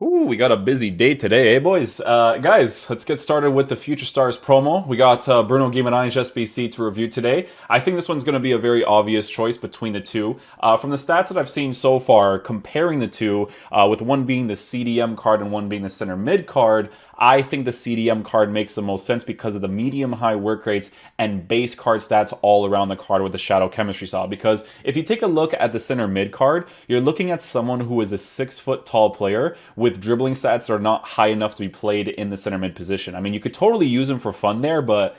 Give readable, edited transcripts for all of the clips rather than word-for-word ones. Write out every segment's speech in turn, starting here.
Ooh, we got a busy day today, eh, boys? Guys, let's get started with the Future Stars promo. We got Bruno Guimaraes SBC to review today. I think this one's going to be a very obvious choice between the two. From the stats that I've seen so far, comparing the two, with one being the CDM card and one being the center mid card, I think the CDM card makes the most sense because of the medium-high work rates and base card stats all around the card with the shadow chemistry style. Because if you take a look at the center mid card, you're looking at someone who is a 6-foot tall player with dribbling stats that are not high enough to be played in the center mid position. I mean, you could totally use him for fun there, but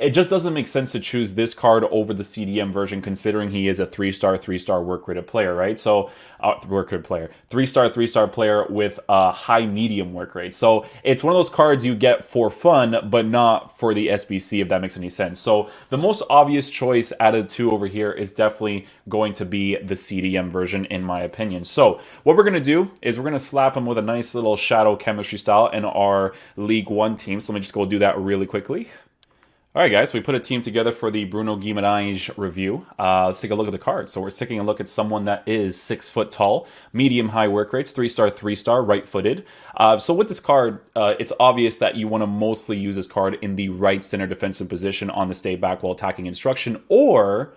it just doesn't make sense to choose this card over the CDM version, considering he is a 3-star work rated player, right? So, work rated player, 3-star player with a high medium work rate. So it's one of those cards you get for fun, but not for the SBC, if that makes any sense. So the most obvious choice out of the two over here is definitely going to be the CDM version, in my opinion. So what we're gonna do is we're gonna slap him with a nice little shadow chemistry style in our League One team. So let me just go do that really quickly. All right, guys, so we put a team together for the Bruno Guimaraes review. Let's take a look at the card. So we're taking a look at someone that is 6 foot tall, medium-high work rates, 3-star, right-footed. So with this card, it's obvious that you want to mostly use this card in the right center defensive position on the stay back while attacking instruction, or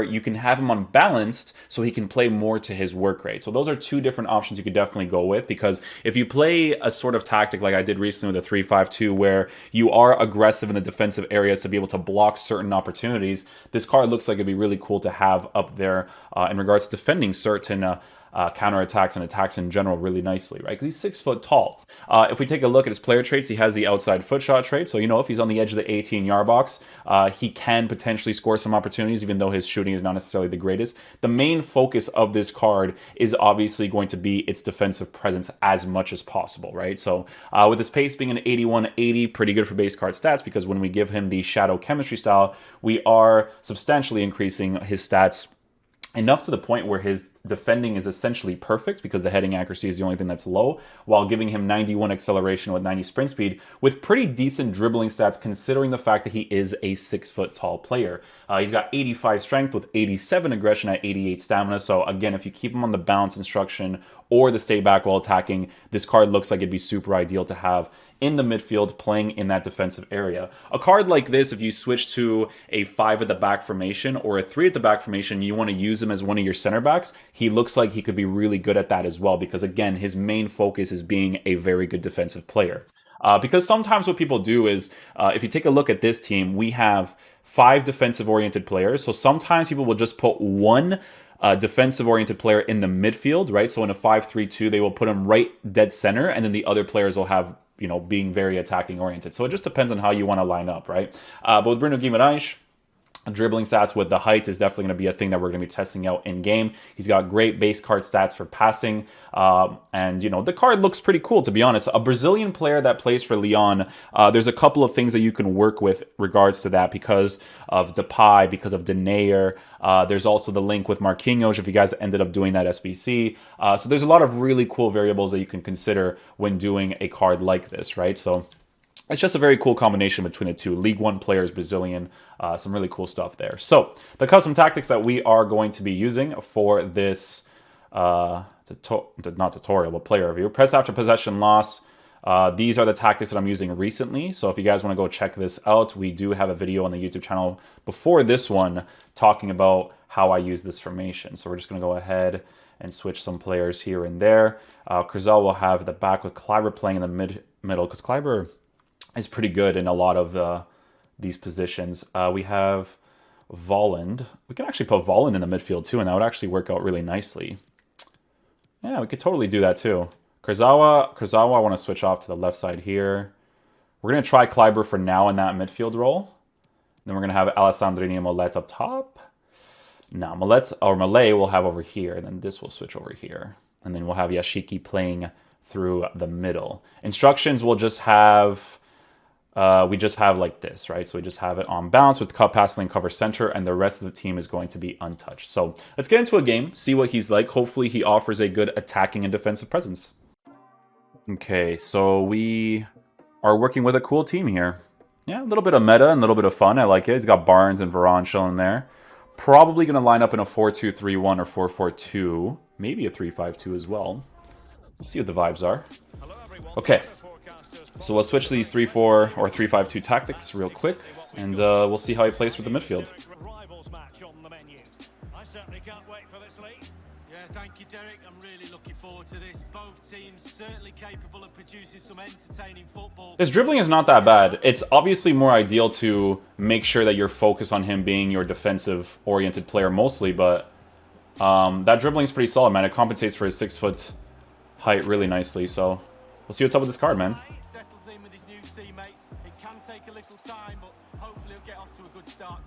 you can have him unbalanced so he can play more to his work rate. So those are two different options you could definitely go with, because if you play a sort of tactic like I did recently with the 3-5-2 where you are aggressive in the defensive areas to be able to block certain opportunities, this card looks like it'd be really cool to have up there in regards to defending certain counterattacks and attacks in general really nicely, right? Because he's 6 foot tall. If we take a look at his player traits, he has the outside foot shot trait. So, if he's on the edge of the 18-yard box, he can potentially score some opportunities, even though his shooting is not necessarily the greatest. The main focus of this card is obviously going to be its defensive presence as much as possible, right? So, with his pace being an 81-80, pretty good for base card stats, because when we give him the shadow chemistry style, we are substantially increasing his stats enough to the point where his defending is essentially perfect, because the heading accuracy is the only thing that's low, while giving him 91 acceleration with 90 sprint speed with pretty decent dribbling stats, considering the fact that he is a 6 foot tall player. He's got 85 strength with 87 aggression at 88 stamina. So again, if you keep him on the bounce instruction or the stay back while attacking, this card looks like it'd be super ideal to have in the midfield playing in that defensive area. A card like this, if you switch to a 5 at the back formation or a 3 at the back formation, you want to use him as one of your center backs, he looks like he could be really good at that as well, because again, his main focus is being a very good defensive player. Because sometimes what people do is, if you take a look at this team, we have 5 defensive-oriented players. So sometimes people will just put one defensive-oriented player in the midfield, right? So in a 5-3-2, they will put him right dead center, and then the other players will have, being very attacking-oriented. So it just depends on how you want to line up, right? But with Bruno Guimaraes, dribbling stats with the height is definitely going to be a thing that we're going to be testing out in game. He's got great base card stats for passing, and the card looks pretty cool, to be honest. A Brazilian player that plays for Lyon, there's a couple of things that you can work with regards to that, because of Depay, because of Denayer. There's also the link with Marquinhos if you guys ended up doing that SBC. So there's a lot of really cool variables that you can consider when doing a card like this, right? So it's just a very cool combination between the two. League One players, Brazilian, some really cool stuff there. So the custom tactics that we are going to be using for this, not tutorial, but player review. Press after possession loss. These are the tactics that I'm using recently. So if you guys want to go check this out, we do have a video on the YouTube channel before this one talking about how I use this formation. So we're just going to go ahead and switch some players here and there. Kurzel will have the back with Kleiber playing in the middle, because Kleiber is pretty good in a lot of these positions. We have Volland. We can actually put Volland in the midfield too, and that would actually work out really nicely. Yeah, we could totally do that too. Kurzawa, I want to switch off to the left side here. We're going to try Kleiber for now in that midfield role. Then we're going to have Alessandrini and Molet up top. Now, Malay we'll have over here, and then this will switch over here. And then we'll have Yashiki playing through the middle. Instructions will just have... we just have like this, right? So we just have it on bounce with cut, pass, lane, cover, center, and the rest of the team is going to be untouched. So let's get into a game, see what he's like. Hopefully he offers a good attacking and defensive presence. Okay, so we are working with a cool team here. Yeah, a little bit of meta and a little bit of fun. I like it. He's got Barnes and Varane chilling there. Probably going to line up in a 4-2-3-1 or 4-4-2. Maybe a 3-5-2 as well. We'll see what the vibes are. Okay, so we'll switch to these 3-4 or 3-5-2 tactics real quick, and we'll see how he plays for the midfield. Thank you, Derek. I'm really looking forward to this. Both teams certainly capable of producing some entertaining football. His dribbling is not that bad. It's obviously more ideal to make sure that you're focused on him being your defensive-oriented player mostly, but that dribbling is pretty solid, man. It compensates for his 6-foot height really nicely, so we'll see what's up with this card, man.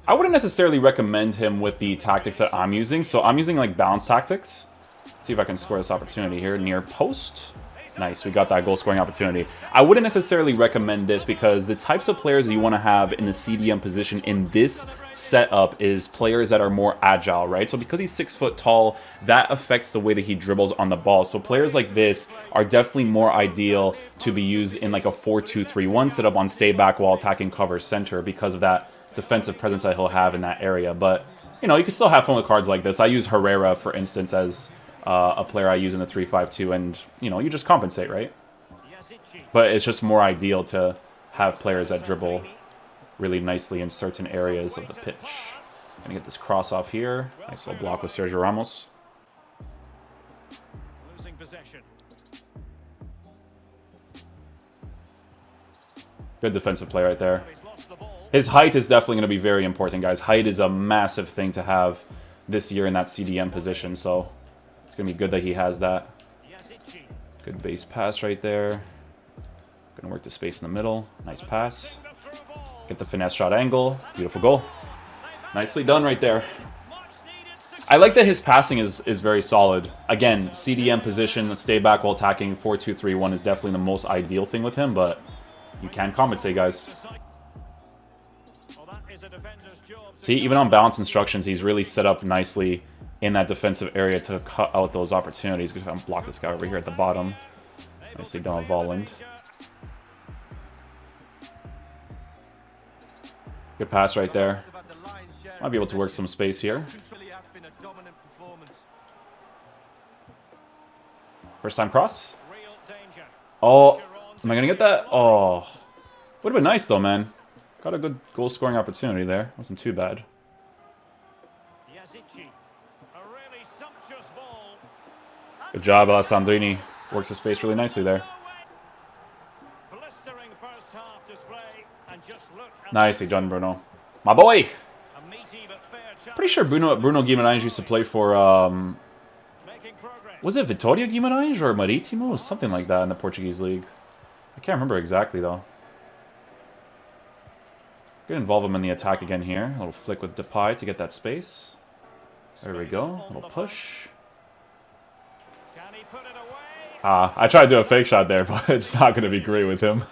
I wouldn't necessarily recommend him with the tactics that I'm using, so I'm using like balance tactics. Let's see if I can score this opportunity here near post. Nice, we got that goal scoring opportunity. I wouldn't necessarily recommend this because the types of players that you want to have in the CDM position in this setup is players that are more agile, right? So because he's 6 foot tall, that affects the way that he dribbles on the ball. So players like this are definitely more ideal to be used in like a 4-2-3-1 setup on stay back while attacking cover center because of that defensive presence that he'll have in that area. But, you know, you can still have fun with cards like this. I use Herrera, for instance, as a player I use in the 3-5-2, and, you know, you just compensate, right? But it's just more ideal to have players that dribble really nicely in certain areas of the pitch. Gonna get this cross off here. Nice little block with Sergio Ramos. Losing possession. Good defensive play right there. His height is definitely going to be very important, guys. Height is a massive thing to have this year in that CDM position, so it's going to be good that he has that. Good base pass right there. Going to work the space in the middle. Nice pass. Get the finesse shot angle. Beautiful goal. Nicely done right there. I like that his passing is very solid. Again, CDM position, stay back while attacking, 4-2-3-1 is definitely the most ideal thing with him, but you can compensate, guys. See, even on balance instructions, he's really set up nicely in that defensive area to cut out those opportunities. Going to block this guy over here at the bottom. Nicely done with Volland. Good pass right there. Might be able to work some space here. First time cross. Oh, am I going to get that? Oh, would have been nice though, man. Got a good goal scoring opportunity there. Wasn't too bad. Good job, Alessandrini. Works the space really nicely there. Nicely done, Bruno. My boy! Pretty sure Bruno Guimaraes used to play for, was it Vitória Guimaraes or Marítimo? Something like that in the Portuguese league. I can't remember exactly, though. Gonna involve him in the attack again here. A little flick with Depay to get that space. There we go. A little push. I tried to do a fake shot there, but it's not going to be great with him.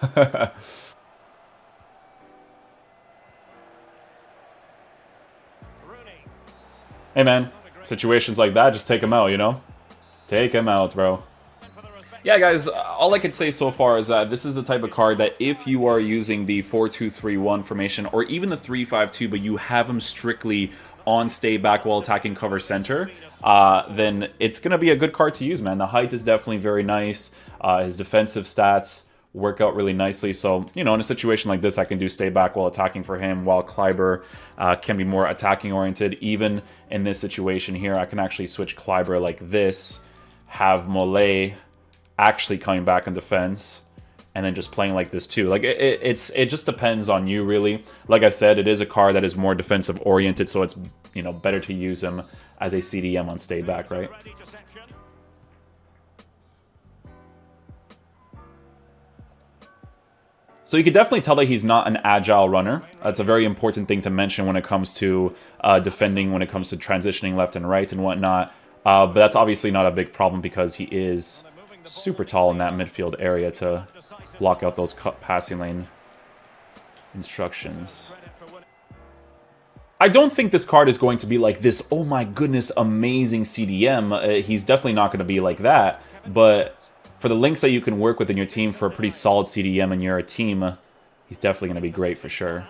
Hey, man. Situations like that, just take him out, you know? Take him out, bro. Yeah, guys, all I could say so far is that this is the type of card that if you are using the 4-2-3-1 formation or even the 3-5-2, but you have him strictly on stay back while attacking cover center, then it's going to be a good card to use, man. The height is definitely very nice. His defensive stats work out really nicely. So, you know, in a situation like this, I can do stay back while attacking for him, while Kleiber can be more attacking oriented. Even in this situation here, I can actually switch Kleiber like this, have Mollet actually coming back in defense, and then just playing like this too. Like it just depends on you, really. Like I said, it is a card that is more defensive oriented, so it's, you know, better to use him as a CDM on stay back, right? So you can definitely tell that he's not an agile runner. That's a very important thing to mention when it comes to defending, when it comes to transitioning left and right and whatnot. But that's obviously not a big problem because he is super tall in that midfield area to block out those passing lane instructions. I don't think this card is going to be like this, oh my goodness, amazing CDM. He's definitely not going to be like that, but for the links that you can work with in your team for a pretty solid CDM and you're a team, he's definitely going to be great for sure.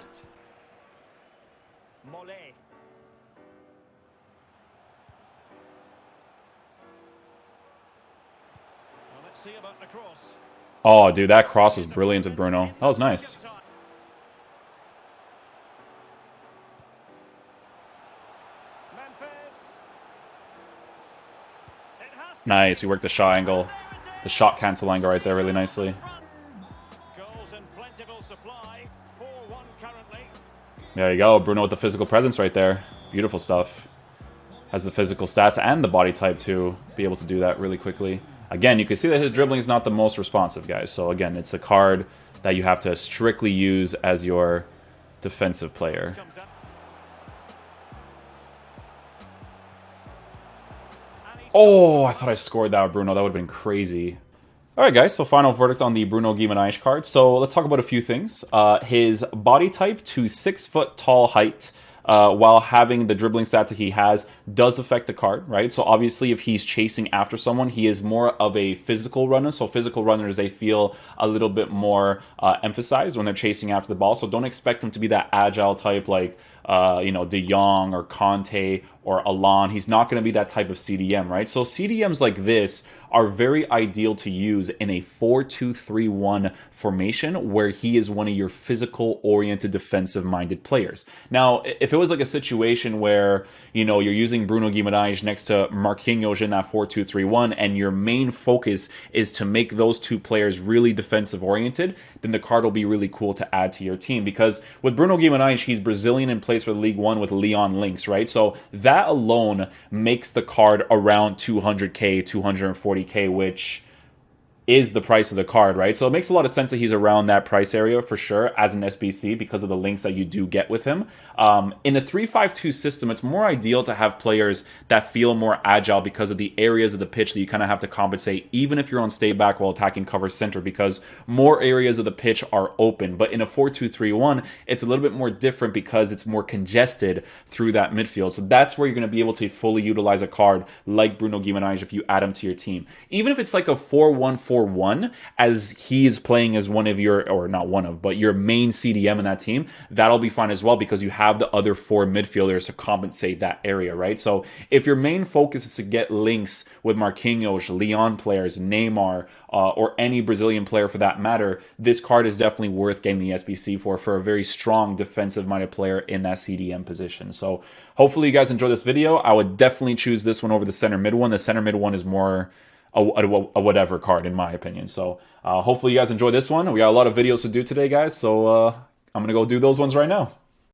Oh, dude, that cross was brilliant with Bruno. That was nice. Nice, we worked the shot angle. The shot cancel angle right there really nicely. There you go, Bruno with the physical presence right there. Beautiful stuff. Has the physical stats and the body type to be able to do that really quickly. Again, you can see that his dribbling is not the most responsive, guys. So again, it's a card that you have to strictly use as your defensive player. Oh, I thought I scored that with Bruno. That would have been crazy. All right, guys, so final verdict on the Bruno Guimaraes card. So let's talk about a few things. His body type to 6 foot tall height, while having the dribbling stats that he has, does affect the card, right? So obviously if he's chasing after someone, he is more of a physical runner. So physical runners, they feel a little bit more emphasized when they're chasing after the ball. So don't expect him to be that agile type like, you know, De Jong or Conte or Alon. He's not going to be that type of CDM, right? So CDMs like this are very ideal to use in a 4-2-3-1 formation where he is one of your physical-oriented, defensive-minded players. Now, if it was like a situation where, you know, you're using Bruno Guimaraes next to Marquinhos in that 4-2-3-1 and your main focus is to make those two players really defensive-oriented, then the card will be really cool to add to your team. Because with Bruno Guimaraes, he's Brazilian and plays for League One with Leon Lynx, right? So that alone makes the card around 200k, 240k, which is the price of the card, right? So it makes a lot of sense that he's around that price area for sure as an SBC because of the links that you do get with him. In the 3-5-2 system, it's more ideal to have players that feel more agile because of the areas of the pitch that you kind of have to compensate, even if you're on stay back while attacking cover center, because more areas of the pitch are open. But in a 4-2-3-1, it's a little bit more different because it's more congested through that midfield. So that's where you're going to be able to fully utilize a card like Bruno Guimaraes if you add him to your team. Even if it's like a 4-1-4-1, as he's playing as one of your, or not one of, but your main CDM in that team, that'll be fine as well because you have the other 4 midfielders to compensate that area, right? So if your main focus is to get links with Marquinhos, Leon players, Neymar, or any Brazilian player for that matter, this card is definitely worth getting the SBC for a very strong defensive-minded player in that CDM position. So hopefully you guys enjoyed this video. I would definitely choose this one over the center mid one. The center mid one is more a whatever card in my opinion. So hopefully you guys enjoy this one. We got a lot of videos to do today, guys, so I'm gonna go do those ones right now.